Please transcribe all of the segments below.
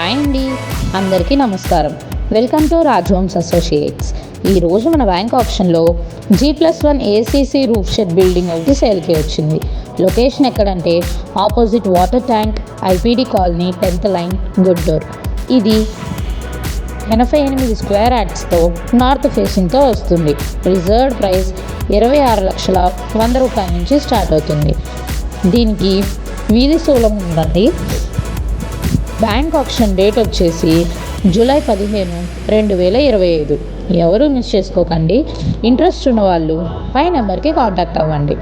Hi అండి, అందరికీ నమస్కారం. Welcome to Raj homes associates. ఈరోజు మన బ్యాంక్ ఆప్షన్లో G+1 ACC roof shed building ఒకటి సేల్కి వచ్చింది. లొకేషన్ ఎక్కడంటే opposite water tank, IPD colony, 10th line, Guntur. ఇది 88 స్క్వేర్ యార్డ్స్తో నార్త్ ఫేసింగ్తో వస్తుంది. రిజర్వ్డ్ ప్రైస్ 26,100,000 నుంచి స్టార్ట్ అవుతుంది. దీనికి వీధి స్థూలం ఉందండి. బ్యాంక్ ఆప్షన్ డేట్ వచ్చేసి జూలై 15, 2025. ఎవరు మిస్ చేసుకోకండి. ఇంట్రెస్ట్ ఉన్న వాళ్ళు పై నెంబర్కి కాంటాక్ట్ అవ్వండి.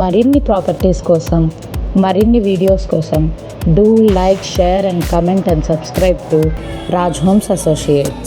మరిన్ని ప్రాపర్టీస్ కోసం, మరిన్ని వీడియోస్ కోసం do like, share and comment and subscribe to Raj homes associates.